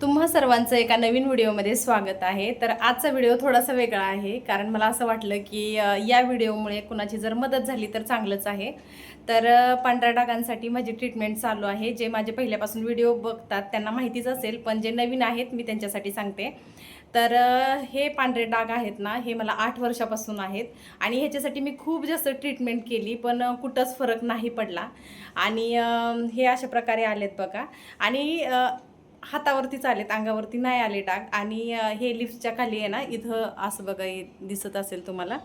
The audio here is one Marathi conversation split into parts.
तुम्हा सर्वांचं एका नवीन व्हिडिओमध्ये स्वागत आहे। तर आजचा व्हिडिओ थोडासा वेगळा आहे, कारण मला असं वाटलं की या व्हिडिओमुळे कुणाची जर मदत झाली तर चांगलंच आहे। तर पांढऱ्या डागांसाठी माझी ट्रीटमेंट चालू आहे। जे माझे पहिल्यापासून व्हिडिओ बघतात त्यांना माहितीच असेल, पण जे नवीन आहेत मी त्यांच्यासाठी सांगते। तर हे पांढरे डाग आहेत ना, हे मला 8 वर्षापासून आहेत आणि ह्याच्यासाठी मी खूप जास्त ट्रीटमेंट केली, पण कुठंच फरक नाही पडला। आणि हे अशा प्रकारे आलेत बघा। आणि हातावरतीच आलेत, अंगावरती नाही आले डाग। आणि हे लिप्सच्या खाली आहे ना, इथं असं बघा दिसत असेल तुम्हाला।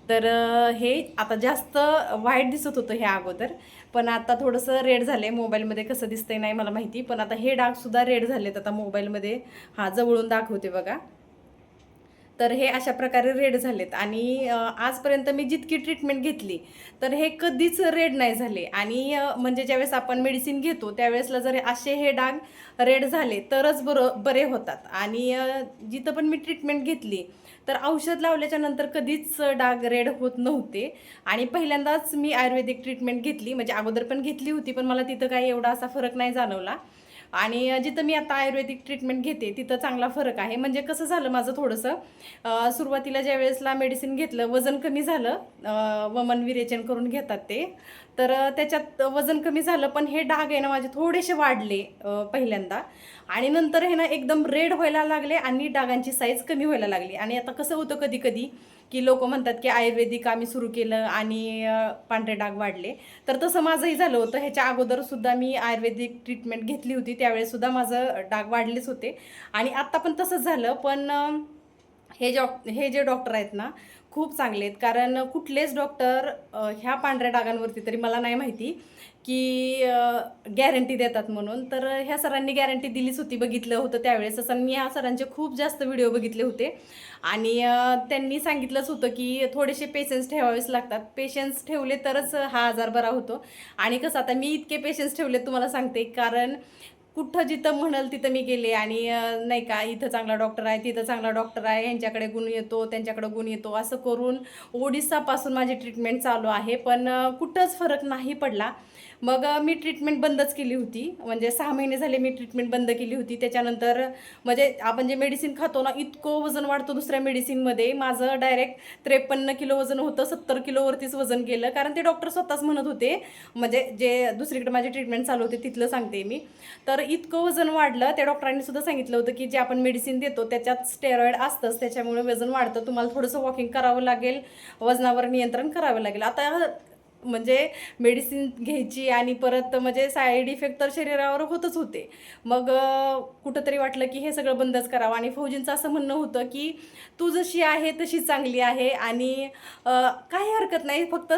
तर हे आता जास्त व्हाईट दिसत होतं हे अगोदर, पण आता थोडंसं रेड झालंय। मोबाईलमध्ये कसं दिसतंय नाही मला माहिती, पण आता हे डागसुद्धा रेड झालेत आता मोबाईलमध्ये। हां, जवळून दाखवते बघा। तर हे अशा प्रकारे रेड झालेत आणि आजपर्यंत मी जितकी ट्रीटमेंट घेतली तर हे कधीच रेड नाही झाले। आणि म्हणजे ज्यावेळेस आपण मेडिसिन घेतो त्यावेळेसला जर असे हे डाग रेड झाले तरच बरे होतात। आणि जिथं पण मी ट्रीटमेंट घेतली तर औषध लावल्याच्या नंतर कधीच डाग रेड होत नव्हते। आणि पहिल्यांदाच मी आयुर्वेदिक ट्रीटमेंट घेतली, म्हणजे अगोदर पण घेतली होती, पण मला तिथं काही एवढा असा फरक नाही जाणवला। आणि जिथं मी आता आयुर्वेदिक ट्रीटमेंट घेते तिथं चांगला फरक आहे। म्हणजे कसं झालं माझं थोडंसं, सुरुवातीला ज्या वेळेसला मेडिसिन घेतलं वजन कमी झालं, वमन विरेचन करून घेतात ते, तर त्याच्यात वजन कमी झालं, पण हे डाग आहे ना माझे थोडेसे वाढले पहिल्यांदा। आणि नंतर हे ना एकदम रेड व्हायला लागले आणि डागांची साईज कमी व्हायला लागली। आणि आता कसं होतं कधी कधी की लोक म्हणतात की आयुर्वेदिक आम्ही सुरू केलं आणि पांढरे डाग वाढले, तर तसं माझंही झालं होतं। ह्याच्या अगोदर सुद्धा मी आयुर्वेदिक ट्रीटमेंट घेतली होती, त्यावेळेस सुद्धा माझं डाग वाढलेच होते आणि आत्ता पण तसंच झालं। पण हे जे डॉक्टर आहेत ना खूप चांगले आहेत, कारण कुठलेच डॉक्टर ह्या पांढऱ्या डागांवरती तरी मला नाही माहिती की गॅरंटी देतात म्हणून। तर ह्या सरांनी गॅरंटी दिलीच होती, बघितलं होतं त्यावेळेस असं मी ह्या सरांचे खूप जास्त व्हिडिओ बघितले होते। आणि त्यांनी सांगितलंच होतं की थोडेसे पेशन्स ठेवावेच लागतात, पेशन्स ठेवले तरच हा आजार बरा होतो। आणि कसं आता मी इतके पेशन्स ठेवले तुम्हाला सांगते, कारण कुठं जिथं म्हणाल तिथं मी गेले आणि नाही का इथं चांगला डॉक्टर आहे, तिथं चांगला डॉक्टर आहे, यांच्याकडे गुण येतो त्यांच्याकडे गुण येतो, असं करून ओडिसापासून माझी ट्रीटमेंट चालू आहे, पण कुठंच फरक नाही पडला। मग मी ट्रीटमेंट बंदच केली होती, म्हणजे 6 महिने झाले मी ट्रीटमेंट बंद केली होती। त्याच्यानंतर म्हणजे आपण जे मेडिसिन खातो ना इतकं वजन वाढतं दुसऱ्या मेडिसिनमध्ये, माझं डायरेक्ट 53 किलो वजन होतं, 70 किलोवरतीच वजन गेलं, कारण ते डॉक्टर स्वतःच म्हणत होते, म्हणजे जे दुसरीकडे माझी ट्रीटमेंट चालू होते तिथलं सांगते मी। तर इतकं वजन वाढलं, त्या डॉक्टरांनी सुद्धा सांगितलं होतं की जे आपण मेडिसिन देतो त्याच्यात स्टेरॉइड असतंच, त्याच्यामुळे वजन वाढतं, तुम्हाला थोडंसं वॉकिंग करावं लागेल, वजनावर नियंत्रण करावं लागेल। आता म्हणजे मेडिसिन घ्यायची आणि परत म्हणजे साईड इफेक्ट तर शरीरावर होतच होते। मग कुठंतरी वाटलं की हे सगळं बंदच करावं। आणि फौजींचं असं म्हणणं होतं की तू जशी आहे तशी चांगली आहे आणि काही हरकत नाही, फक्त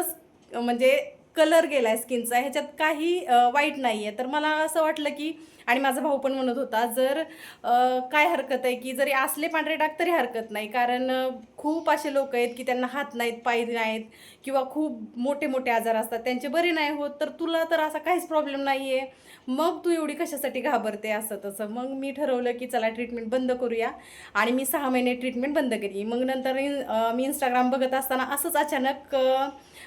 म्हणजे कलर गेलाय स्किनचा, ह्याच्यात काही वाईट नाही आहे। तर मला असं वाटलं की, आणि माझा भाऊ पण म्हणत होता जर काय हरकत आहे की जरी असले पांढरे डाग तरी हरकत नाही, कारण खूप असे लोक आहेत की त्यांना हात नाहीत, पाय नाहीत, किंवा खूप मोठे मोठे आजार असतात त्यांचे बरे नाही होत, तर तुला तर असा काहीच प्रॉब्लेम नाही आहे, मग तू एवढी कशासाठी घाबरते असं तसं। मग मी ठरवलं की चला ट्रीटमेंट बंद करूया, आणि मी 6 महिने ट्रीटमेंट बंद केली। मग नंतर मी इंस्टाग्राम बघत असताना असंच अचानक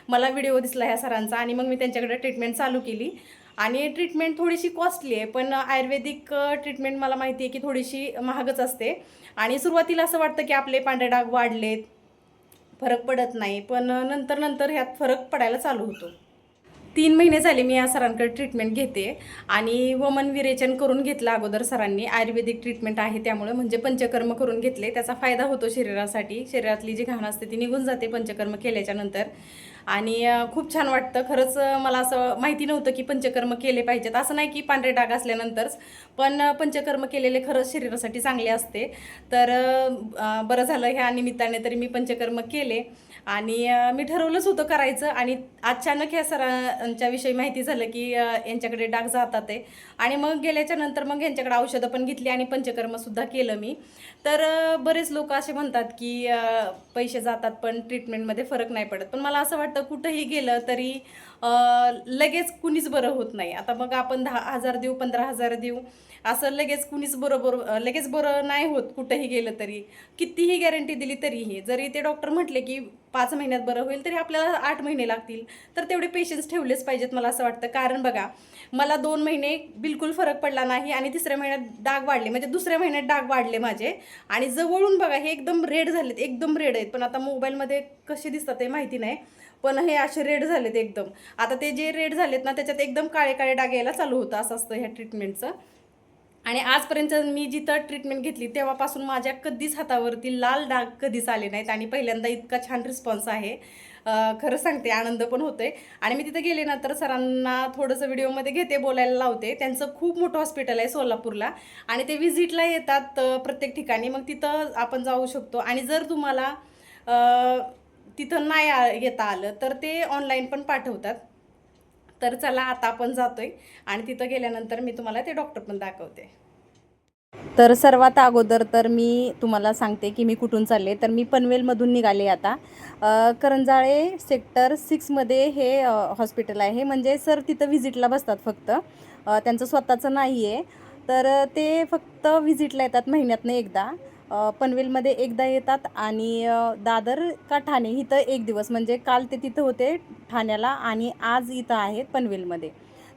मला व्हिडिओ दिसला ह्या सरांचा, आणि मग मी त्यांच्याकडे ट्रीटमेंट चालू केली। आणि ट्रीटमेंट थोडीशी कॉस्टली आहे, पण आयुर्वेदिक ट्रीटमेंट मला माहिती आहे की थोडीशी महागच असते। आणि सुरुवातीला असं वाटतं की आपले पांढरे डाग वाढलेत, फरक पडत नाही, पण नंतर नंतर ह्यात फरक पडायला चालू होतो। 3 महिने झाले मी या सरांकडे ट्रीटमेंट घेते, आणि वमन विरेचन करून घेतलं अगोदर सरांनी, आयुर्वेदिक ट्रीटमेंट आहे त्यामुळे, म्हणजे पंचकर्म करून घेतले, त्याचा फायदा होतो शरीरासाठी, शरीरातली जी घाण असते ती निघून जाते पंचकर्म केल्याच्या नंतर। आणि खूप छान वाटतं खरंच। मला असं माहिती नव्हतं की पंचकर्म केले पाहिजेत, असं नाही की पांढरे डाग असल्यानंतरच, पण पंचकर्म केलेले खरंच शरीरासाठी चांगले असते। तर बरं झालं ह्या निमित्ताने तरी मी पंचकर्म केले, आणि मी ठरवलंच होतं करायचं। आणि अचानक ह्या सरांच्या विषयी माहिती झालं की यांच्याकडे डाग जातात आहे, आणि मग गेल्याच्या नंतर मग यांच्याकडे औषधं पण घेतली आणि पंचकर्मसुद्धा केलं मी। तर बरेच लोक असे म्हणतात की पैसे जातात पण ट्रीटमेंटमध्ये फरक नाही पडत, पण मला असं वाटतं वाटतं कुठंही गेलं तरी लगेच कुणीच बरं होत नाही. आता मग आपण 10,000 देऊ, 15,000 देऊ, असं लगेच कुणीच लगेच बरं नाही होत कुठंही गेलं तरी. कितीही गॅरंटी दिली तरीही, जरी ते डॉक्टर म्हटले की 5 महिन्यात बरं होईल, तरी आपल्याला 8 महिने लागतील. तर तेवढे पेशन्स ठेवलेच पाहिजेत मला असं वाटतं. कारण बघा, मला 2 महिने बिलकुल फरक पडला नाही आणि तिसऱ्या महिन्यात डाग वाढले, म्हणजे दुसऱ्या महिन्यात डाग वाढले माझे. आणि जवळून बघा हे एकदम रेड झालेत, एकदम रेड आहेत. पण आता मोबाईलमध्ये कसे दिसतात ते माहिती नाही, पण हे असे रेड झालेत एकदम. आता ते जे रेड झालेत ना, त्याच्यात एकदम काळे काळे डाग यायला चालू होतं. असं असतं ह्या ट्रीटमेंटचं. आणि आजपर्यंत मी जिथं ट्रीटमेंट घेतली तेव्हापासून माझ्या कधीच हातावरती लाल डाग कधीच आले नाहीत. आणि पहिल्यांदा इतका छान रिस्पॉन्स आहे, खरं सांगते, आनंद पण होतोय. आणि मी तिथे गेले ना तर सरांना थोडंसं व्हिडिओमध्ये घेते, बोलायला लावते. त्यांचं खूप मोठं हॉस्पिटल आहे सोलापूरला, आणि ते व्हिजिटला येतात प्रत्येक ठिकाणी. मग तिथं आपण जाऊ शकतो. आणि जर तुम्हाला तिथं नाही येता आलं तर ते ऑनलाईन पण पाठवतात. तर चला आता आपण जातोय आणि तिथं गेल्यानंतर मी तुम्हाला ते डॉक्टर पण दाखवते. तर सर्वात अगोदर तर मी तुम्हाला सांगते की मी कुठून चालले. तर मी पनवेलमधून निघाले आता. करंजाळे सेक्टर 6मध्ये हे हॉस्पिटल आहे. म्हणजे सर तिथं व्हिजिटला बसतात फक्त, त्यांचं स्वतःचं नाही आहे. तर ते फक्त व्हिजिटला येतात महिन्यातनं एकदा. पनवेलमध्ये एकदा येतात आणि दादर का ठाणे इथं एक दिवस, म्हणजे काल ते तिथं होते ठाण्याला आणि आज इथं आहेत पनवेलमध्ये.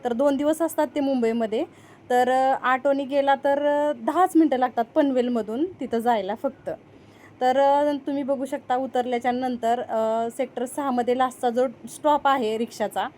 तर 2 दिवस असतात ते मुंबईमध्ये. तर ऑटोनी गेला तर 10च मिनटं लागतात पनवेलमधून तिथं जायला फक्त. तर तुम्ही बघू शकता उतरल्याच्या नंतर सेक्टर 6मध्ये लास्टचा जो स्टॉप आहे रिक्षाचा,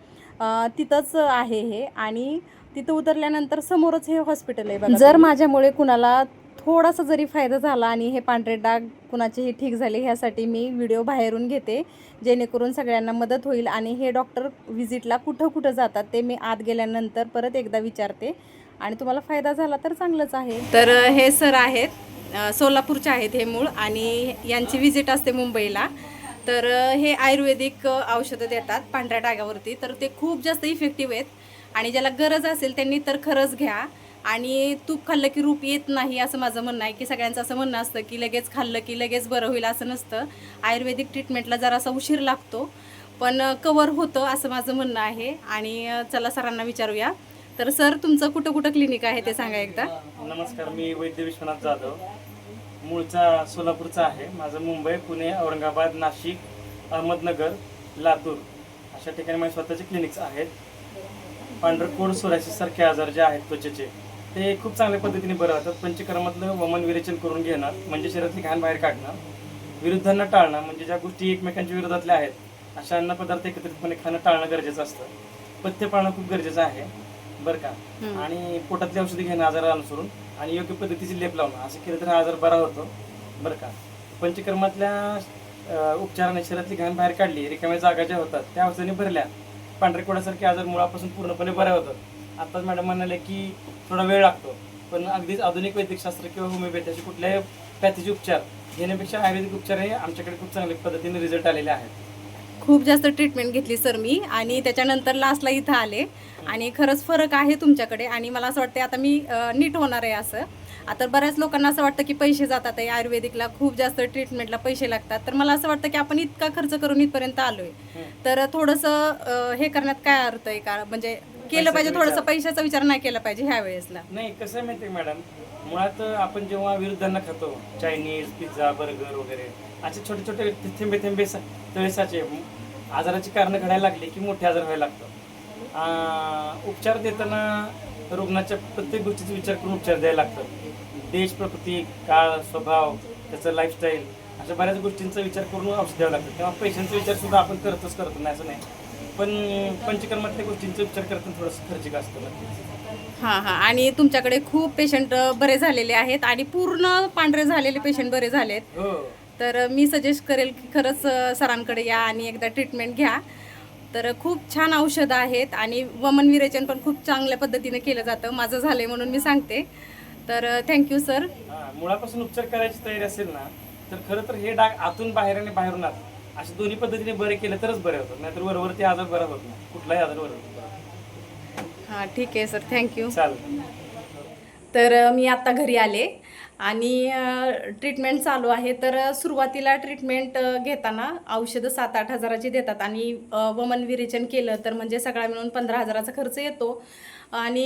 तिथंच आहे हे. आणि तिथं उतरल्यानंतर समोरच हे हॉस्पिटल आहे बघा. जर माझ्यामुळे कुणाला थोडासा जरी फायदा झाला आणि हे पांढरे डाग कुणाचेही ठीक झाले, ह्यासाठी मी व्हिडिओ बाहेरून घेते, जेणेकरून सगळ्यांना मदत होईल. आणि हे डॉक्टर व्हिजिटला कुठं कुठं जातात ते मी आत गेल्यानंतर परत एकदा विचारते, आणि तुम्हाला फायदा झाला तर चांगलंच आहे. तर हे सर आहेत, सोलापूरचे आहेत हे मूळ, आणि यांची व्हिजिट असते मुंबईला. तर हे आयुर्वेदिक औषधं देतात पांढऱ्या डागावरती. तर ते खूप जास्त इफेक्टिव्ह आहेत, आणि ज्याला गरज असेल त्यांनी तर खरंच घ्या. आणि तूप खाल्लं की रूप येत नाही असं माझं म्हणणं आहे, की सगळ्यांचं असं म्हणणं असतं की लगेच खाल्लं की लगेच बरं होईल, असं नसतं. आयुर्वेदिक ट्रीटमेंटला जरासा उशीर लागतो, पण कवर होतं असं माझं म्हणणं आहे. आणि चला सरांना विचारूया. तर सर, तुमचं कुठं कुठं क्लिनिक आहे ते सांगा एकदा. नमस्कार, मी वैद्य विश्वनाथ जाधव, मूळचा सोलापूरचा आहे. माझं मुंबई, पुणे, औरंगाबाद, नाशिक, अहमदनगर, लातूर अशा ठिकाणी माझे स्वतःचे क्लिनिक्स आहेत. पांढरकोड, सोरायसिस सारखे आजार जे आहेत त्वचेचे, ते खूप चांगल्या पद्धतीने बरं होतात. पंचकर्मातलं वमन विरेचन करून घेणं, म्हणजे शरीरातली घाण बाहेर काढणं, विरुद्धांना टाळणं, म्हणजे ज्या गोष्टी एकमेकांच्या विरोधातल्या आहेत अशा अन्नपदार्थ एकत्रितपणे खाणं टाळणं गरजेचं असतं. पथ्य पाळणं खूप गरजेचं आहे बरं का. आणि पोटातली औषधी घेणं आजाराला अनुसरून, आणि योग्य पद्धतीचे लेप लावणं, असं केलं तर हा आजार बरा होतो बरं का. पंचकर्मातल्या उपचाराने शरीरातली घाण बाहेर काढली, रिकाम्या जागा ज्या होतात त्या औषधाने भरल्या, पांढऱ्या कोडासारखे आजार मुळापासून पूर्णपणे बरे होतात. आताच मॅडम म्हणाले की थोडा वेळ लागतो, पण अगदीच आधुनिक वैद्यकशास्त्र किंवा होमिओपॅथी असे कुठल्याही पॅथीचे उपचार घेण्यापेक्षा आयुर्वेदिक उपचार हे आमच्याकडे खूप चांगल्या पद्धतीने रिझल्ट आलेले आहेत. खूप जास्त ट्रीटमेंट घेतली सर मी, आणि त्याच्यानंतर लास्टला इथं आले, आणि खरंच फरक आहे तुमच्याकडे. आणि मला असं वाटतं आता मी नीट होणार आहे असं. आता बऱ्याच लोकांना असं वाटतं की पैसे जातात आहे आयुर्वेदिकला, खूप जास्त ट्रीटमेंटला पैसे लागतात. तर मला असं वाटतं की आपण इतका खर्च करून इथपर्यंत आलोय, तर थोडंसं हे करण्यात काय अर्थ आहे का, म्हणजे केलं पाहिजे थोडंसं, पैशाचा विचार नाही केला पाहिजे ह्या वेळेसला. नाही, कसं आहे माहिती आहे मॅडम, मुळात आपण जेव्हा विरुद्धांना खातो, चायनीज, पिझ्झा, बर्गर वगैरे असे छोटे छोटे थेंबे थेंबे तळेसाचे आजाराची कारणं घडायला लागली की मोठे आजार व्हायला लागतात. उपचार देताना रुग्णाच्या प्रत्येक गोष्टीचा विचार करून उपचार द्यायला लागतात. देश, प्रकृती, काळ, स्वभाव, त्याचं लाईफस्टाईल, अशा बऱ्याच गोष्टींचा विचार करून औषध द्यावं लागतं. तेव्हा पैशांचा विचार सुद्धा आपण करतो नाही असं नाही, पण पंचकर्मातल्या गोष्टींचा उपचार करताना थोडंसं खर्चिक असतं. हां हां. आणि तुमच्याकडे खूप पेशंट बरे झालेले आहेत, आणि पूर्ण पांढरे झालेले पेशंट बरे झालेत. हो. तर मी सजेस्ट करेल की खरंच सरांकडे या आणि एकदा ट्रीटमेंट घ्या. तर खूप छान औषधं आहेत, आणि वमन विरेचन पण खूप चांगल्या पद्धतीने केलं जातं. माझं झालंय म्हणून मी सांगते. तर थँक्यू सर. मुळापासून उपचार करायची तयारी असेल ना, तर खरं तर हे डाग आतून बाहेर आणि बाहेरून आत असे दोन्ही पद्धतीने बरे केले तरच बरे होतात, नाहीतर वरवरती आजार बरा होत नाही, कुठलाही आजार बरा होतो. हां, ठीक आहे सर, थँक्यू. चालेल. तर मी आत्ता घरी आले आणि ट्रीटमेंट चालू आहे. तर सुरुवातीला ट्रीटमेंट घेताना औषधं 7-8 हजाराची देतात आणि वमन विरेचन केलं तर म्हणजे सगळा मिळून 15,000चा खर्च येतो आणि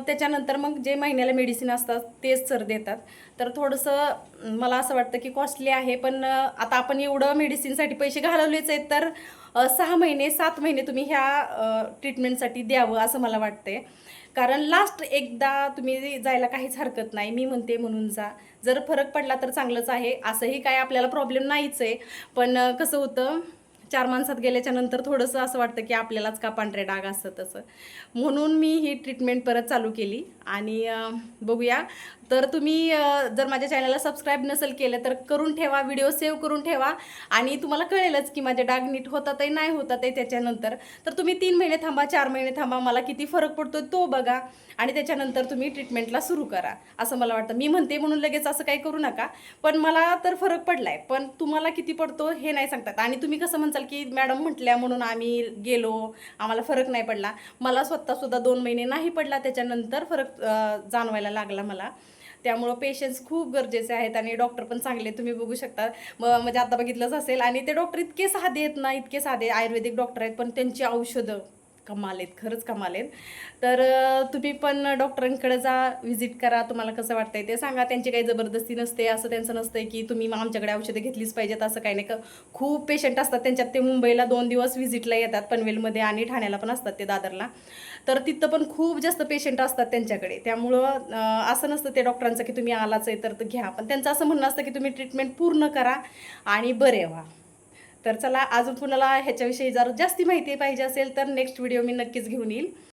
त्याच्यानंतर मग जे महिन्याला मेडिसिन असतात तेच सर देतात. तर थोडंसं मला असं वाटतं की कॉस्टली आहे, पण आता आपण एवढं मेडिसिनसाठी पैसे घालवलेच आहेत तर 6 महिने 7 महिने तुम्ही ह्या ट्रीटमेंटसाठी द्यावं असं मला वाटतंय. कारण लास्ट एकदा तुम्ही जायला काहीच हरकत नाही, मी म्हणते म्हणून जा. जर फरक पडला तर चांगलंच आहे, असंही काय आपल्याला प्रॉब्लेम नाहीच आहे. पण कसं होतं 4 माणसात गेल्याच्या नंतर थोडंसं असं वाटतं की आपल्यालाच का पांढरे डाग असतं तसं. म्हणून मी ही ट्रीटमेंट परत चालू केली आणि बघूया. तर तुम्ही जर माझ्या चॅनलला सबस्क्राईब नसेल केलं तर करून ठेवा, व्हिडिओ सेव्ह करून ठेवा आणि तुम्हाला कळेलच की माझे डाग नीट होतात आहे नाही होतात आहे त्याच्यानंतर. तर तुम्ही 3 महिने थांबा, 4 महिने थांबा, मला किती फरक पडतो तो बघा आणि त्याच्यानंतर तुम्ही ट्रीटमेंटला सुरू करा असं मला वाटतं. मी म्हणते म्हणून लगेच असं काही करू नका, पण मला तर फरक पडलाय, पण तुम्हाला किती पडतो हे नाही सांगतात. आणि तुम्ही कसं म्हणसाल की मॅडम म्हटल्या म्हणून आम्ही गेलो, आम्हाला फरक नाही पडला. मला स्वतःसुद्धा 2 महिने नाही पडला, त्याच्यानंतर फरक जाणवायला लागला मला. त्यामुळं पेशन्स खूप गरजेचे आहेत आणि डॉक्टर पण चांगले तुम्ही बघू शकता. म्हणजे आता बघितलंच असेल. आणि ते डॉक्टर इतके साधे आहेत ना, इतके साधे आयुर्वेदिक डॉक्टर आहेत, पण त्यांची औषधं कमाल आहेत, खरंच कमाल आहेत. तर तुम्ही पण डॉक्टरांकडे जा, व्हिजिट करा, तुम्हाला कसं वाटतंय ते सांगा. त्यांची काही जबरदस्ती नसते, असं त्यांचं नसतंय की तुम्ही आमच्याकडे औषधं घेतलीच पाहिजेत असं काही नाही. खूप पेशंट असतात त्यांच्यात, ते मुंबईला 2 दिवस व्हिजिटला येतात, पनवेलमध्ये आणि ठाण्याला पण असतात ते, दादरला. तर तिथं पण खूप जास्त पेशंट असतात त्यांच्याकडे. त्यामुळं असं नसतं ते डॉक्टरांचं की तुम्ही आलाच आहे तर घ्या, पण त्यांचं असं म्हणणं असतं की तुम्ही ट्रीटमेंट पूर्ण करा आणि बरे व्हा. तर चला, अजून कुणाला ह्याच्याविषयी जर जास्ती माहिती पाहिजे असेल तर नेक्स्ट व्हिडिओ मी नक्कीच घेऊन येईल.